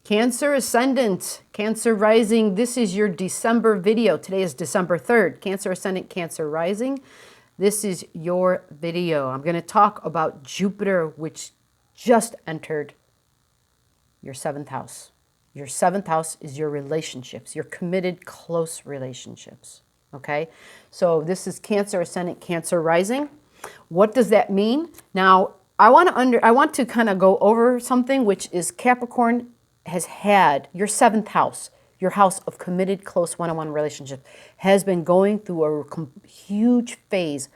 Cancer Ascendant, Cancer Rising. This is your December video. Today is December 3rd. Cancer Ascendant, Cancer Rising. This is your video. I'm going to talk about Jupiter, which just entered your 7th house. Your 7th house is your relationships, your committed, close relationships. Okay? So this is Cancer Ascendant, Cancer Rising. What does that mean? Now, I want to kind of go over something, which is Capricorn has had your 7th house, your house of committed, close one-on-one relationships, has been going through a huge phase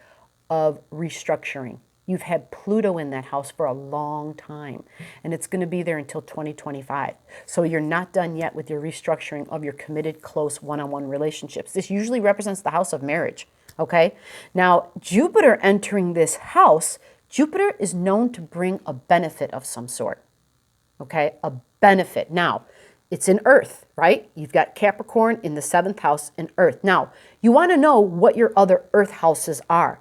of restructuring. You've had Pluto in that house for a long time, and it's going to be there until 2025. So you're not done yet with your restructuring of your committed, close one-on-one relationships. This usually represents the house of marriage, okay? Now, Jupiter entering this house, Jupiter is known to bring a benefit of some sort, okay? A benefit. Now, it's in Earth, right? You've got Capricorn in the 7th house in Earth. Now, you want to know what your other Earth houses are,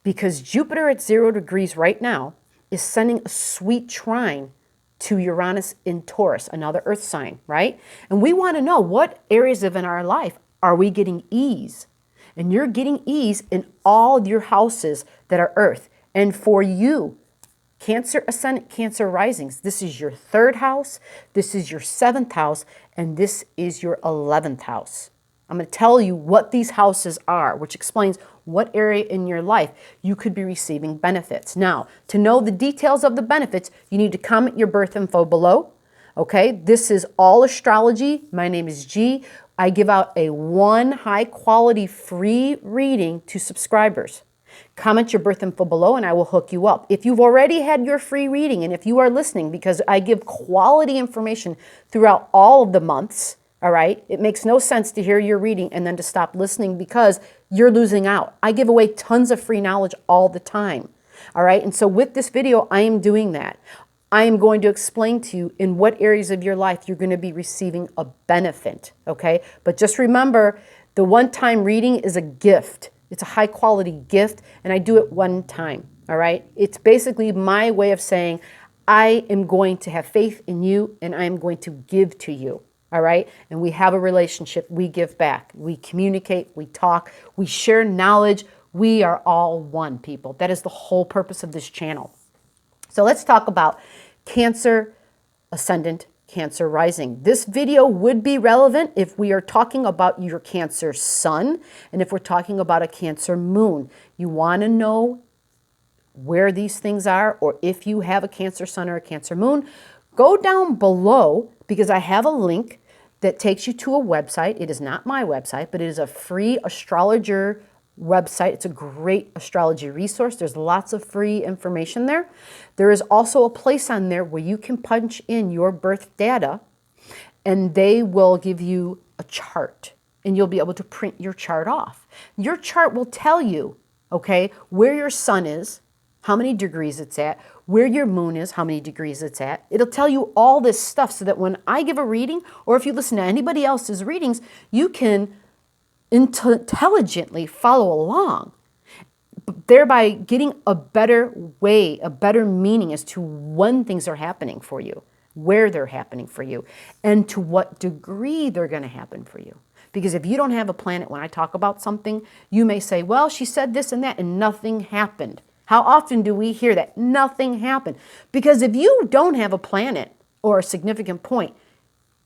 because Jupiter at 0 degrees right now is sending a sweet trine to Uranus in Taurus, another Earth sign, right? And we want to know what areas of in our life are we getting ease? And you're getting ease in all of your houses that are Earth. And for you, Cancer Ascendant, Cancer Risings, this is your 3rd house, this is your 7th house, and this is your 11th house. I'm going to tell you what these houses are, which explains what area in your life you could be receiving benefits. Now, to know the details of the benefits, you need to comment your birth info below. Okay, this is all astrology. My name is G. I give out a 1 high-quality free reading to subscribers. Comment your birth info below and I will hook you up. If you've already had your free reading and if you are listening, because I give quality information throughout all of the months, all right, it makes no sense to hear your reading and then to stop listening because you're losing out. I give away tons of free knowledge all the time, all right? And so with this video, I am doing that. I am going to explain to you in what areas of your life you're going to be receiving a benefit, okay? But just remember, the one-time reading is a gift. It's a high-quality gift, and I do it one time, all right? It's basically my way of saying, I am going to have faith in you, and I am going to give to you, all right? And we have a relationship. We give back. We communicate. We talk. We share knowledge. We are all one, people. That is the whole purpose of this channel. So let's talk about Cancer Ascendant, Cancer Rising. This video would be relevant if we are talking about your Cancer Sun and if we're talking about a Cancer Moon. You want to know where these things are, or if you have a Cancer Sun or a Cancer Moon, go down below because I have a link that takes you to a website. It is not my website, but it is a free astrologer website. It's a great astrology resource. There's lots of free information there. There is also a place on there where you can punch in your birth data and they will give you a chart and you'll be able to print your chart off. Your chart will tell you, okay, where your sun is, how many degrees it's at, where your moon is, how many degrees it's at. It'll tell you all this stuff so that when I give a reading, or if you listen to anybody else's readings, you can intelligently follow along, thereby getting a better way, a better meaning as to when things are happening for you, where they're happening for you, and to what degree they're going to happen for you. Because if you don't have a planet, when I talk about something, you may say, well, she said this and that, and nothing happened. How often do we hear that? Nothing happened. Because if you don't have a planet or a significant point,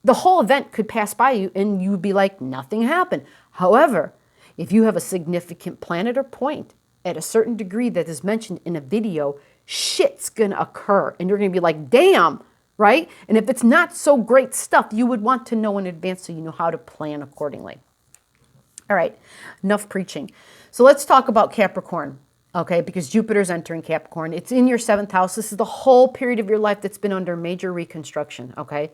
the whole event could pass by you and you'd be like, nothing happened. However, if you have a significant planet or point at a certain degree that is mentioned in a video, shit's going to occur. And you're going to be like, damn, right? And if it's not so great stuff, you would want to know in advance so you know how to plan accordingly. All right, enough preaching. So let's talk about Capricorn, okay? Because Jupiter's entering Capricorn. It's in your 7th house. This is the whole period of your life that's been under major reconstruction, okay?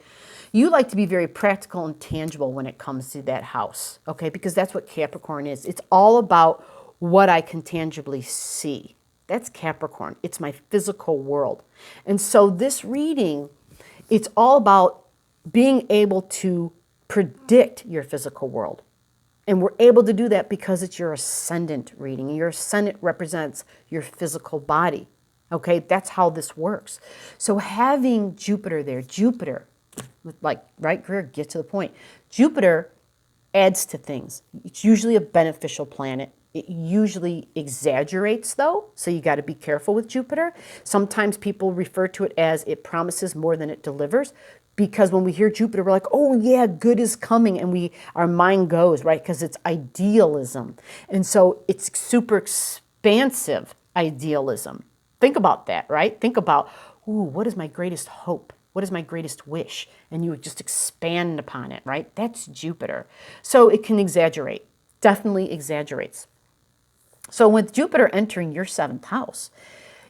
You like to be very practical and tangible when it comes to that house, okay? Because that's what Capricorn is. It's all about what I can tangibly see. That's Capricorn. It's my physical world. And so this reading, it's all about being able to predict your physical world. And we're able to do that because it's your ascendant reading. Your ascendant represents your physical body, okay? That's how this works. So having Jupiter there, Jupiter, like, right, career, get to the point. Jupiter adds to things. It's usually a beneficial planet. It usually exaggerates, though, so you got to be careful with Jupiter. Sometimes people refer to it as it promises more than it delivers, because when we hear Jupiter, we're like, oh yeah, good is coming, and our mind goes, right, because it's idealism. And so it's super expansive idealism. Think about that, right? Think about, ooh, what is my greatest hope? What is my greatest wish? And you would just expand upon it, right? That's Jupiter. So it can exaggerate, definitely exaggerates. So with Jupiter entering your 7th house,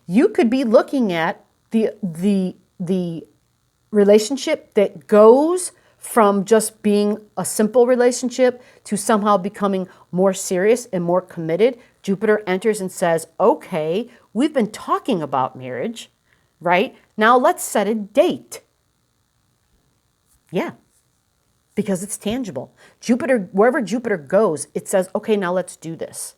you could be looking at the relationship that goes from just being a simple relationship to somehow becoming more serious and more committed. Jupiter enters and says, okay, we've been talking about marriage, right? Now let's set a date. Yeah, because it's tangible. Jupiter, wherever Jupiter goes, it says, okay, now let's do this.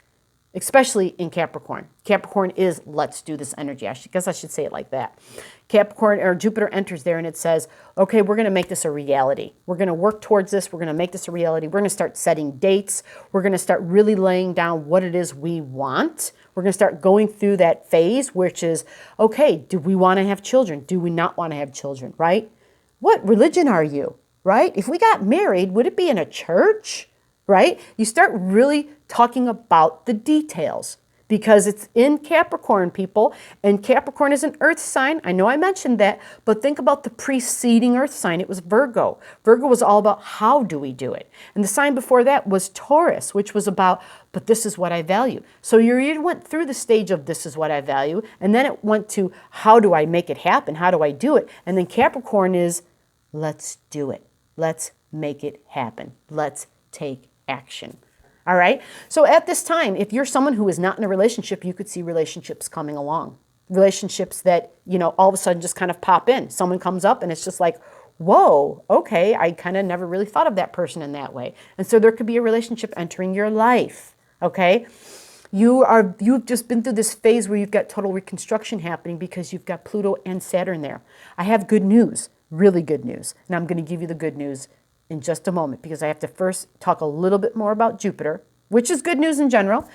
Especially in Capricorn. Capricorn is let's do this energy. I guess I should say it like that. Capricorn or Jupiter enters there and it says, okay, we're going to make this a reality. We're going to work towards this. We're going to make this a reality. We're going to start setting dates. We're going to start really laying down what it is we want. We're going to start going through that phase, which is, okay, do we want to have children? Do we not want to have children, right? What religion are you, right? If we got married, would it be in a church? Right? You start really talking about the details because it's in Capricorn, people, and Capricorn is an earth sign. I know I mentioned that, but think about the preceding earth sign. It was Virgo. Virgo was all about how do we do it? And the sign before that was Taurus, which was about, but this is what I value. So you went through the stage of this is what I value, and then it went to how do I make it happen? How do I do it? And then Capricorn is let's do it. Let's make it happen. Let's take action. All right. So at this time, if you're someone who is not in a relationship, you could see relationships coming along. Relationships that, all of a sudden just kind of pop in. Someone comes up and it's just like, whoa, okay, I kind of never really thought of that person in that way. And so there could be a relationship entering your life. Okay. You've just been through this phase where you've got total reconstruction happening because you've got Pluto and Saturn there. I have good news, really good news. And I'm going to give you the good news in just a moment because I have to first talk a little bit more about Jupiter, which is good news in general,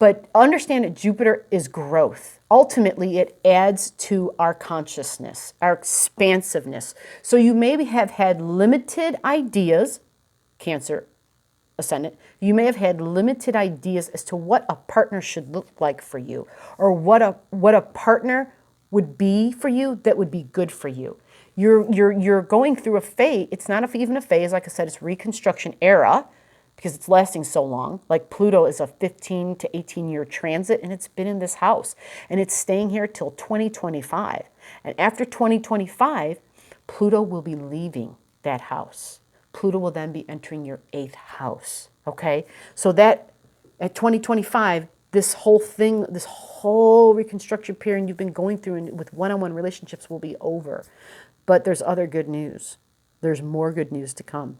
but understand that Jupiter is growth. Ultimately, it adds to our consciousness, our expansiveness. So you maybe have had limited ideas, Cancer Ascendant, you may have had limited ideas as to what a partner should look like for you or what a partner would be for you that would be good for you. You're going through a phase. It's not even a phase. Like I said, it's reconstruction era because it's lasting so long. Like Pluto is a 15 to 18 year transit and it's been in this house and it's staying here till 2025. And after 2025, Pluto will be leaving that house. Pluto will then be entering your 8th house. Okay. So that at 2025, this whole thing, this whole reconstruction period you've been going through with one-on-one relationships will be over. But there's other good news. There's more good news to come.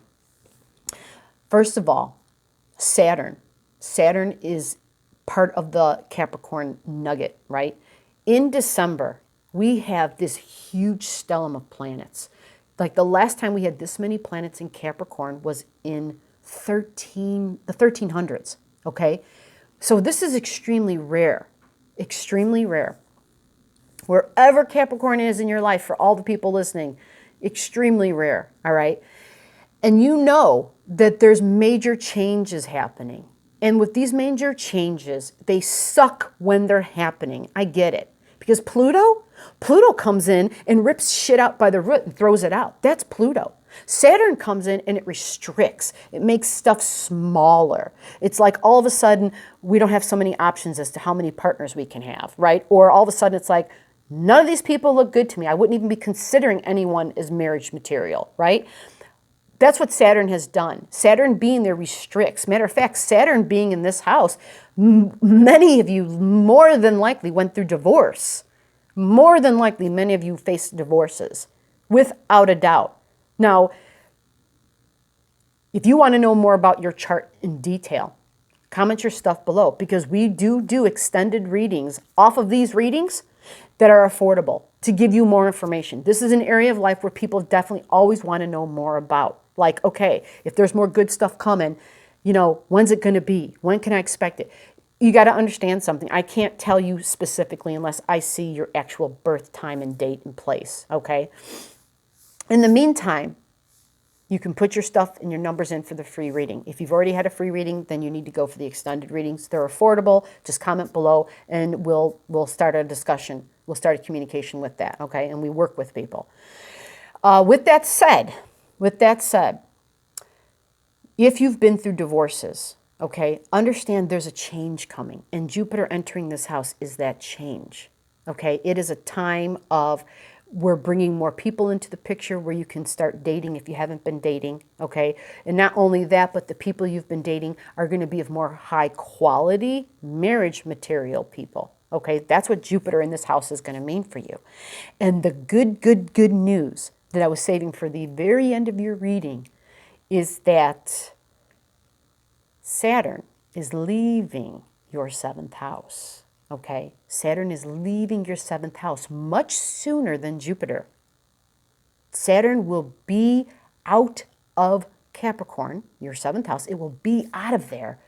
First of all, Saturn. Saturn is part of the Capricorn nugget, right? In December, we have this huge stellium of planets. Like the last time we had this many planets in Capricorn was in the 1300s, okay? So this is extremely rare, extremely rare. Wherever Capricorn is in your life, for all the people listening, extremely rare, all right? And you know that there's major changes happening. And with these major changes, they suck when they're happening. I get it. Because Pluto comes in and rips shit out by the root and throws it out. That's Pluto. Saturn comes in and it restricts. It makes stuff smaller. It's like all of a sudden we don't have so many options as to how many partners we can have, right? Or all of a sudden it's like, none of these people look good to me. I wouldn't even be considering anyone as marriage material, right? That's what Saturn has done. Saturn being there restricts. Matter of fact, Saturn being in this house, many of you more than likely went through divorce. More than likely, many of you faced divorces, without a doubt. Now, if you want to know more about your chart in detail, comment your stuff below because we do extended readings off of these readings that are affordable. to give you more information. This is an area of life where people definitely always want to know more about. Like, okay, if there's more good stuff coming, you know, when's it going to be? When can I expect it? You got to understand something. I can't tell you specifically unless I see your actual birth time and date and place, okay? In the meantime, you can put your stuff and your numbers in for the free reading. If you've already had a free reading, then you need to go for the extended readings. They're affordable. Just comment below and we'll start a discussion. We'll start a communication with that, okay? And we work with people. With that said, if you've been through divorces, okay, understand there's a change coming. And Jupiter entering this house is that change, okay? It is a time of, we're bringing more people into the picture where you can start dating if you haven't been dating, okay? And not only that, but the people you've been dating are going to be of more high quality marriage material people, okay? That's what Jupiter in this house is going to mean for you. And the good news that I was saving for the very end of your reading is that Saturn is leaving your 7th house, okay? Saturn is leaving your 7th house much sooner than Jupiter. Saturn will be out of Capricorn, your 7th house. It will be out of there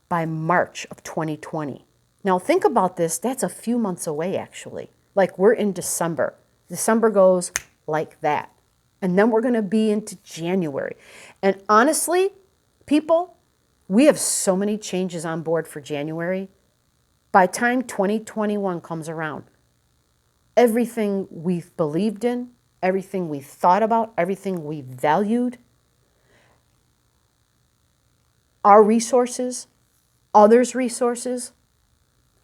by March of 2020. Now think about this. That's a few months away, actually. Like, we're in December. December goes like that. And then we're going to be into January. And honestly, people, we have so many changes on board for January. By the time 2021 comes around, everything we've believed in, everything we thought about, everything we valued, our resources, others' resources,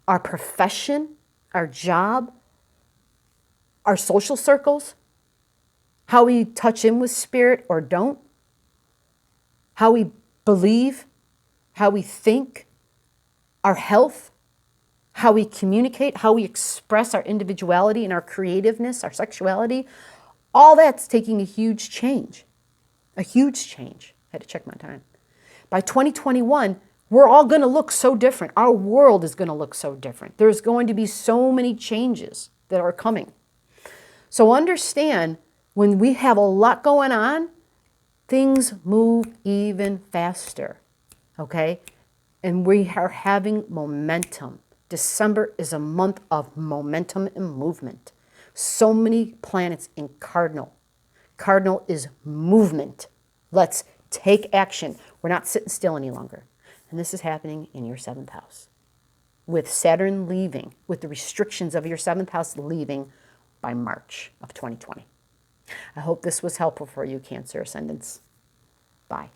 our profession, our job, our social circles, how we touch in with spirit or don't, how we believe, how we think, our health, how we communicate, how we express our individuality and our creativeness, our sexuality, all that's taking a huge change. A huge change. I had to check my time. By 2021, we're all going to look so different. Our world is going to look so different. There's going to be so many changes that are coming. So understand, when we have a lot going on, things move even faster, okay? And we are having momentum. December is a month of momentum and movement. So many planets in Cardinal. Cardinal is movement. Let's take action. We're not sitting still any longer. And this is happening in your 7th house. With Saturn leaving, with the restrictions of your 7th house leaving by March of 2020. I hope this was helpful for you, Cancer Ascendants. Bye.